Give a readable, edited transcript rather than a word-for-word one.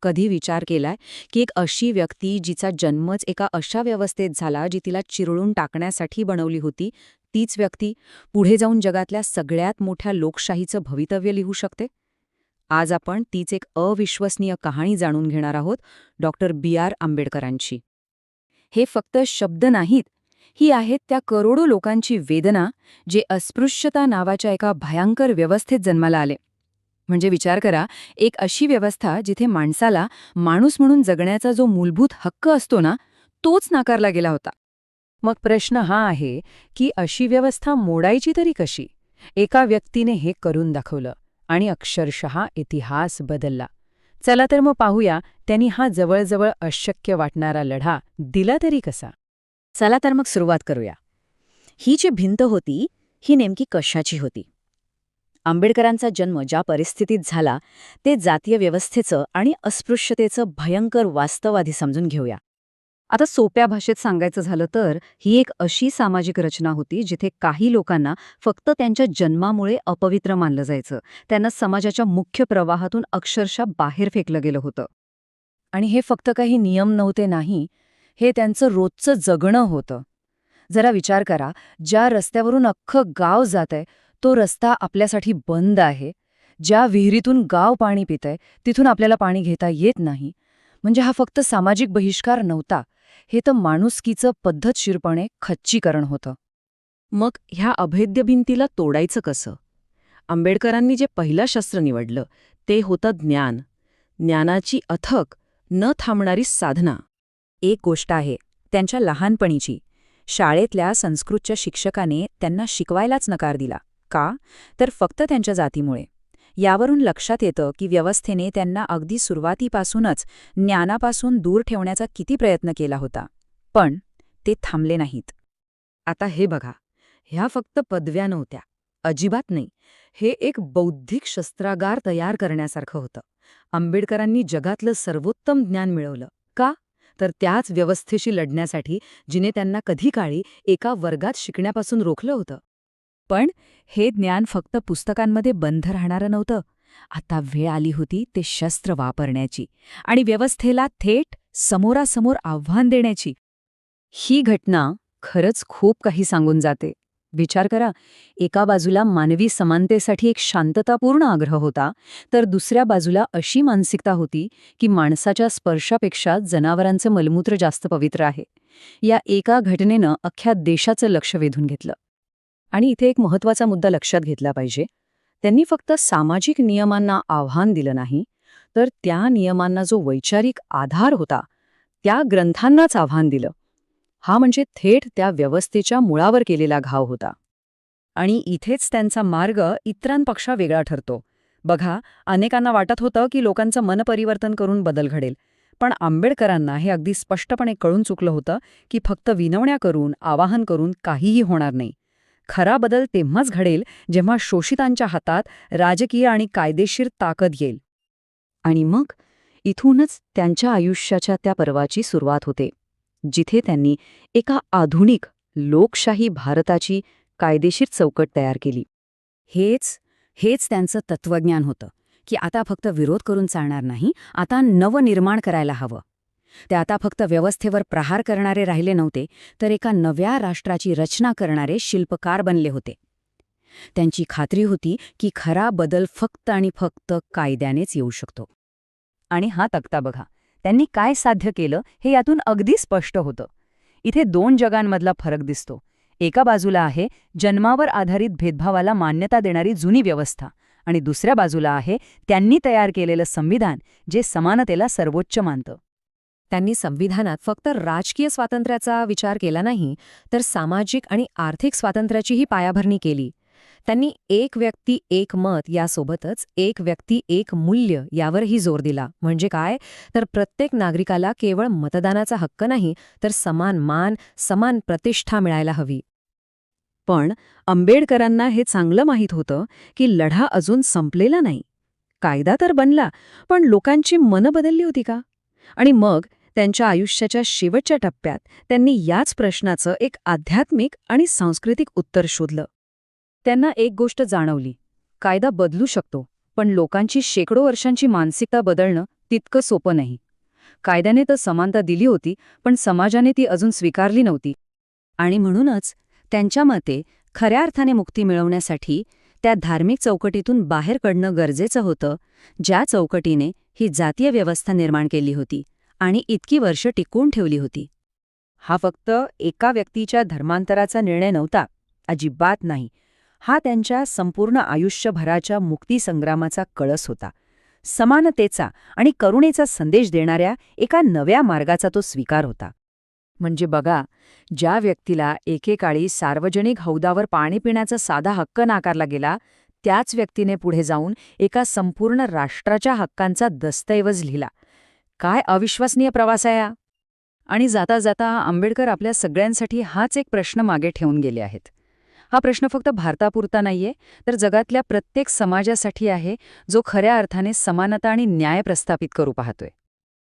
कधी विचार केलाय की एक अशी व्यक्ती जिचा जन्मच एका अशा व्यवस्थेत झाला जी तिला चिरळून टाकण्यासाठी बनवली होती, तीच व्यक्ती पुढे जाऊन जगातल्या सगळ्यात मोठ्या लोकशाहीचं भवितव्य लिहू शकते? आज आपण तीच एक अविश्वसनीय कहाणी जाणून घेणार आहोत, डॉक्टर B.R. आंबेडकरांची. हे फक्त शब्द नाहीत, ही आहेत त्या करोडो लोकांची वेदना जे अस्पृश्यता नावाच्या एका भयंकर व्यवस्थेत जन्माला आले. म्हणजे विचार करा, एक अशी व्यवस्था जिथे माणसाला माणूस म्हणून जगण्याचा जो मूलभूत हक्क असतो ना, तोच नाकारला गेला होता. मग प्रश्न हा आहे की अशी व्यवस्था मोडायची तरी कशी? एका व्यक्तीने हे करून दाखवलं आणि अक्षरशः इतिहास बदलला. चला तर मग पाहूया त्यांनी हा जवळजवळ अशक्य वाटणारा लढा दिला तरी कसा. चला तर मग सुरुवात करूया. ही जी भिंत होती, ही नेमकी कशाची होती? आंबेडकरांचा जन्म ज्या परिस्थितीत झाला, ते जातीय व्यवस्थेचं आणि अस्पृश्यतेचं भयंकर वास्तव आधी समजून घेऊया. आता सोप्या भाषेत सांगायचं झालं तर ही एक अशी सामाजिक रचना होती जिथे काही लोकांना फक्त त्यांच्या जन्मामुळे अपवित्र मानलं जायचं. त्यांना समाजाच्या मुख्य प्रवाहातून अक्षरशः बाहेर फेकलं गेलं होतं. आणि हे फक्त काही नियम नव्हते नाही, हे त्यांचं रोजचं जगणं होतं. जरा विचार करा, ज्या रस्त्यावरून अख्खं गाव जातंय तो रस्ता आपल्यासाठी बंद आहे. ज्या विहिरीतून गाव पाणी पितंय तिथून आपल्याला पाणी घेता येत नाही. म्हणजे हा फक्त सामाजिक बहिष्कार नव्हता, हे तर माणुसकीचं पद्धतशीरपणे खच्चीकरण होतं. मग ह्या अभेद्य भिंतीला तोडायचं कसं? आंबेडकरांनी जे पहिलं शस्त्र निवडलं ते होतं ज्ञान. ज्ञानाची अथक, न थांबणारी साधना. एक गोष्ट आहे त्यांच्या लहानपणीची. शाळेतल्या संस्कृतच्या शिक्षकाने त्यांना शिकवायलाच नकार दिला. का? तर फक्त त्यांच्या जातीमुळे. यावरून लक्षात येतं की व्यवस्थेने त्यांना अगदी सुरुवातीपासूनच ज्ञानापासून दूर ठेवण्याचा किती प्रयत्न केला होता. पण ते थांबले नाहीत. आता हे बघा, ह्या फक्त पदव्या नव्हत्या, अजिबात नाही. हे एक बौद्धिक शस्त्रागार तयार करण्यासारखं होतं. आंबेडकरांनी जगातलं सर्वोत्तम ज्ञान मिळवलं. का? तर त्याच व्यवस्थेशी लढण्यासाठी जिने त्यांना कधी काळी एका वर्गात शिकण्यापासून रोखलं होतं. पण हे ज्ञान फक्त पुस्तकांमध्ये बंद राहणारं नव्हतं. आता वेळ आली होती ते शस्त्र वापरण्याची आणि व्यवस्थेला थेट समोरासमोर आव्हान देण्याची. ही घटना खरंच खूप काही सांगून जाते. विचार करा, एका बाजूला मानवी समानतेसाठी एक शांततापूर्ण आग्रह होता, तर दुसऱ्या बाजूला अशी मानसिकता होती की माणसाच्या स्पर्शापेक्षा जनावरांचं मलमूत्र जास्त पवित्र आहे. या एका घटनेनं अख्ख्या देशाचं लक्ष वेधून घेतलं. आणि इथे एक महत्त्वाचा मुद्दा लक्षात घेतला पाहिजे. त्यांनी फक्त सामाजिक नियमांना आव्हान दिलं नाही, तर त्या नियमांना जो वैचारिक आधार होता, त्या ग्रंथांनाच आव्हान दिलं. हा म्हणजे थेट त्या व्यवस्थेच्या मुळावर केलेला घाव होता. आणि इथेच त्यांचा मार्ग इतरांपेक्षा वेगळा ठरतो. बघा, अनेकांना वाटत होतं की लोकांचं मनपरिवर्तन करून बदल घडेल. पण आंबेडकरांना हे अगदी स्पष्टपणे कळून चुकलं होतं की फक्त विनवण्या करून, आवाहन करून काहीही होणार नाही. खरा बदल तेव्हाच घडेल जेव्हा शोषितांच्या हातात राजकीय आणि कायदेशीर ताकद येईल. आणि मग इथूनच त्यांच्या आयुष्याच्या त्या पर्वाची सुरुवात होते, जिथे त्यांनी एका आधुनिक लोकशाही भारताची कायदेशीर चौकट तयार केली. हेच त्यांचं तत्वज्ञान होतं की आता फक्त विरोध करून चालणार नाही, आता नवनिर्माण करायला हवं. ते आता फक्त व्यवस्थेवर प्रहार करणारे राहिले नव्हते, तर एका नव्या राष्ट्राची रचना करणारे शिल्पकार बनले होते. त्यांची खात्री होती की खरा बदल फक्त आणि फक्त कायद्यानेच येऊ शकतो. आणि हा तक्ता बघा, त्यांनी काय साध्य केलं हे यातून अगदी स्पष्ट होतं. इथे दोन जगांमधला फरक दिसतो. एका बाजूला आहे जन्मावर आधारित भेदभावाला मान्यता देणारी जुनी व्यवस्था, आणि दुसऱ्या बाजूला आहे त्यांनी तयार केलेलं संविधान जे समानतेला सर्वोच्च मानतं. त्यांनी संविधानात फक्त राजकीय स्वातंत्र्याचा विचार केला नाही, तर सामाजिक आणि आर्थिक स्वातंत्र्याचीही पायाभरणी केली. त्यांनी एक व्यक्ती एक मत यासोबतच एक व्यक्ती एक मूल्य यावरही जोर दिला. म्हणजे काय? तर प्रत्येक नागरिकाला केवळ मतदानाचा हक्क नाही, तर समान मान, समान प्रतिष्ठा मिळायला हवी. पण आंबेडकरांना हे चांगलं माहीत होतं की लढा अजून संपलेला नाही. कायदा तर बनला, पण लोकांची मनं बदलली होती का? आणि मग त्यांच्या आयुष्याच्या शेवटच्या टप्प्यात त्यांनी याच प्रश्नाचं एक आध्यात्मिक आणि सांस्कृतिक उत्तर शोधलं. त्यांना एक गोष्ट जाणवली, कायदा बदलू शकतो, पण लोकांची शेकडो वर्षांची मानसिकता बदलणं तितकं सोपं नाही. कायद्याने तर समानता दिली होती, पण समाजाने ती अजून स्वीकारली नव्हती. आणि म्हणूनच त्यांच्या मते खऱ्या अर्थाने मुक्ती मिळवण्यासाठी त्या धार्मिक चौकटीतून बाहेर पडणं गरजेचं होतं, ज्या चौकटीने ही जातीय व्यवस्था निर्माण केली होती आणि इतकी वर्ष टिकवून ठेवली होती. हा फक्त एका व्यक्तीच्या धर्मांतराचा निर्णय नव्हता, अजिबात नाही. हा त्यांच्या संपूर्ण आयुष्यभराच्या मुक्तीसंग्रामाचा कळस होता. समानतेचा आणि करुणेचा संदेश देणाऱ्या एका नव्या मार्गाचा तो स्वीकार होता. म्हणजे बघा, ज्या व्यक्तीला एकेकाळी सार्वजनिक हौदावर पाणी पिण्याचा साधा हक्क नाकारला गेला, त्याच व्यक्तीने पुढे जाऊन एका संपूर्ण राष्ट्राच्या हक्कांचा दस्तऐवज लिहिला. काय अविश्वसनीय प्रवास आहे हा! आणि जाता जाता आंबेडकर आपल्या सगळ्यांसाठी हाच एक प्रश्न मागे ठेवून गेले आहेत. हा प्रश्न फक्त भारतापुरता नाहीये, तर जगातल्या प्रत्येक समाजासाठी आहे, जो खऱ्या अर्थाने समानता आणि न्याय प्रस्थापित करू पाहतोय.